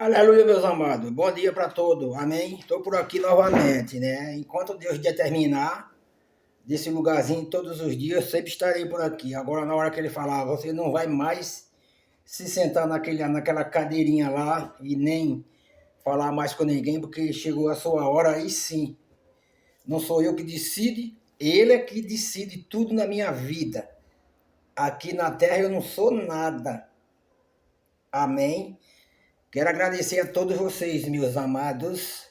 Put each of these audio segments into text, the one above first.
Aleluia, meus amados. Bom dia para todos. Amém. Estou por aqui novamente, né? Enquanto Deus determinar desse lugarzinho todos os dias, eu sempre estarei por aqui. Agora, na hora que ele falar, você não vai mais se sentar naquela cadeirinha lá e nem falar mais com ninguém, porque chegou a sua hora, aí sim. Não sou eu que decide, ele é que decide tudo na minha vida. Aqui na terra eu não sou nada. Amém. Quero agradecer a todos vocês, meus amados.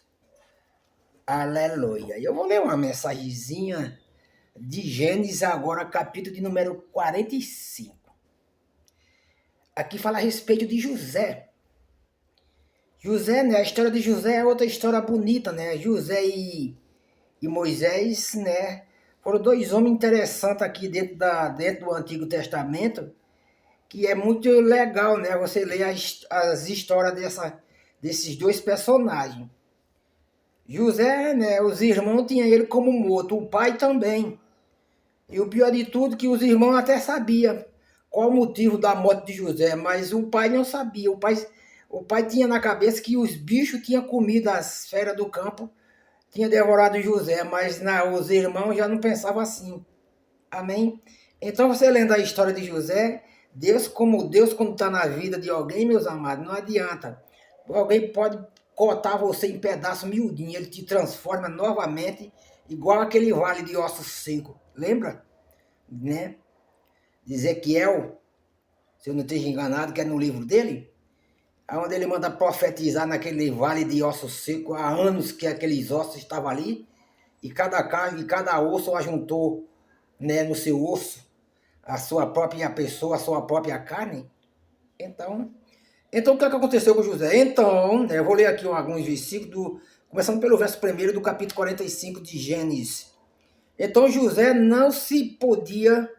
Aleluia. Eu vou ler uma mensagenzinha de Gênesis agora, capítulo de número 45. Aqui fala a respeito de José. José, né? A história de José é outra história bonita, né? José e Moisés, né? Foram dois homens interessantes aqui dentro do Antigo Testamento, que é muito legal, né? Você ler as histórias desses dois personagens. José, né? Os irmãos tinham ele como morto, o pai também. E o pior de tudo é que os irmãos até sabiam qual o motivo da morte de José, mas o pai não sabia. O pai tinha na cabeça que os bichos tinham comido as feras do campo, tinha devorado José, mas os irmãos já não pensavam assim. Amém? Então, você lendo a história de José, Deus, quando está na vida de alguém, meus amados, não adianta. Alguém pode cortar você em pedaços miudinhos, ele te transforma novamente, igual aquele vale de ossos secos. Lembra? Né? De Ezequiel, se eu não esteja enganado, que é no livro dele, onde ele manda profetizar naquele vale de ossos secos, há anos que aqueles ossos estavam ali, e cada carne e cada osso ajuntou, né, no seu osso a sua própria pessoa, a sua própria carne. Então o que é que aconteceu com José? Então, eu vou ler aqui alguns versículos, começando pelo verso 1 do capítulo 45 de Gênesis. Então José não se podia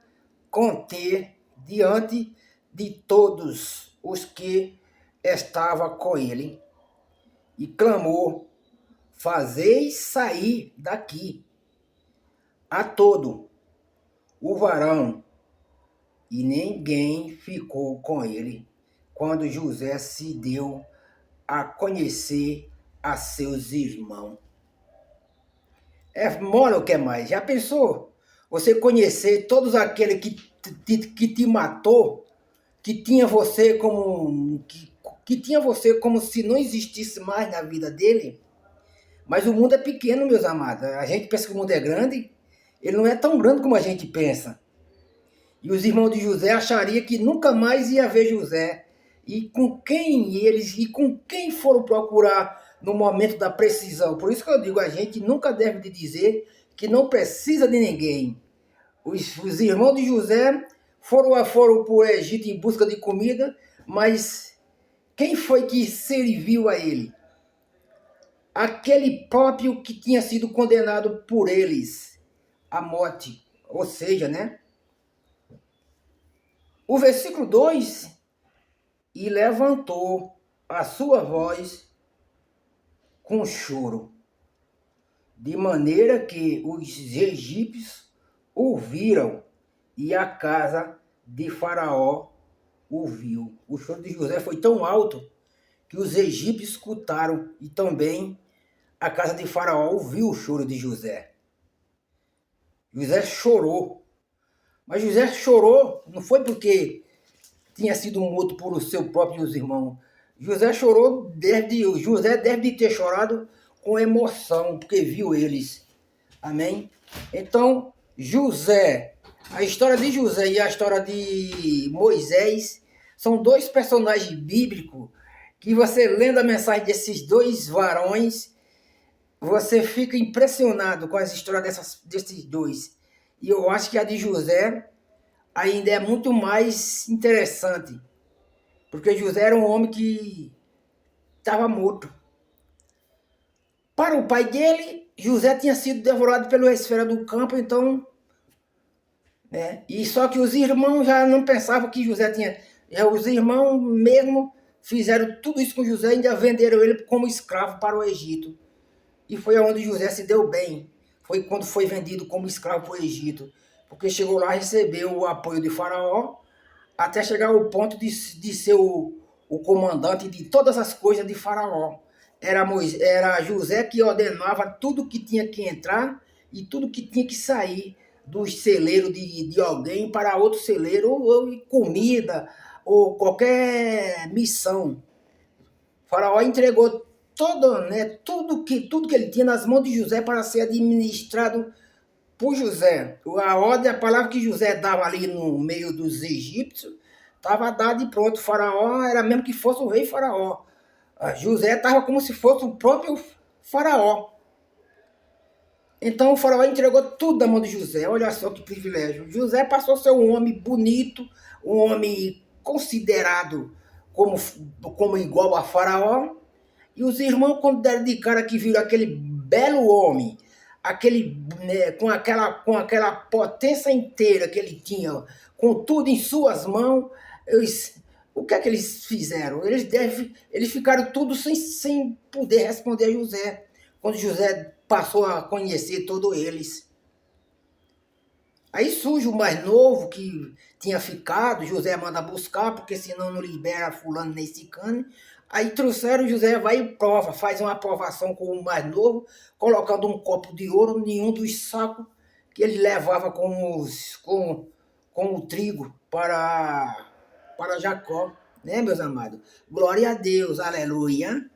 conter diante de todos os que estavam com ele, e clamou: fazeis sair daqui a todo o varão. E ninguém ficou com ele quando José se deu a conhecer a seus irmãos. É mole o que é mais? Já pensou? Você conhecer todos aqueles que te matou, que tinha você que tinha você como se não existisse mais na vida dele? Mas o mundo é pequeno, meus amados. A gente pensa que o mundo é grande, ele não é tão grande como a gente pensa. E os irmãos de José achariam que nunca mais ia ver José. E com quem foram procurar no momento da precisão. Por isso que eu digo, a gente nunca deve dizer que não precisa de ninguém. Os irmãos de José foram para o Egito em busca de comida, mas quem foi que serviu a ele? Aquele próprio que tinha sido condenado por eles à morte. Ou seja, né? O versículo 2, e levantou a sua voz com choro, de maneira que os egípcios ouviram, e a casa de Faraó ouviu. O choro de José foi tão alto que os egípcios escutaram, e também a casa de Faraó ouviu o choro de José. José chorou. Mas José chorou, não foi porque tinha sido morto por os seus próprios irmãos. José deve ter chorado com emoção, porque viu eles. Amém? Então, a história de José e a história de Moisés são dois personagens bíblicos que você lendo a mensagem desses dois varões, você fica impressionado com as histórias desses dois. E eu acho que a de José ainda é muito mais interessante, porque José era um homem que estava morto. Para o pai dele, José tinha sido devorado pela esfera do campo, então, né? E só que os irmãos já não pensavam que José tinha. Os irmãos mesmo fizeram tudo isso com José e ainda venderam ele como escravo para o Egito. E foi onde José se deu bem. Foi quando foi vendido como escravo para o Egito. Porque chegou lá e recebeu o apoio de Faraó, até chegar ao ponto de ser o comandante de todas as coisas de Faraó. Era José que ordenava tudo que tinha que entrar e tudo que tinha que sair do celeiro de alguém para outro celeiro, ou comida, ou qualquer missão. Faraó entregou todo, né, tudo que ele tinha nas mãos de José para ser administrado por José. A ordem, a palavra que José dava ali no meio dos egípcios, estava dada e pronto. O Faraó era mesmo que fosse o rei Faraó. José estava como se fosse o próprio Faraó. Então o Faraó entregou tudo na mão de José. Olha só que privilégio. José passou a ser um homem bonito, um homem considerado como igual a Faraó. E os irmãos, quando deram de cara que viram aquele belo homem, aquele, né, com aquela potência inteira que ele tinha, com tudo em suas mãos, o que é que eles fizeram? Eles ficaram tudo sem poder responder a José, quando José passou a conhecer todos eles. Aí surge o mais novo que tinha ficado, José manda buscar, porque senão não libera fulano nem cicano. Aí trouxeram, José vai e prova, faz uma aprovação com o mais novo, colocando um copo de ouro em um dos sacos que ele levava com o trigo para Jacó, né, meus amados? Glória a Deus, aleluia.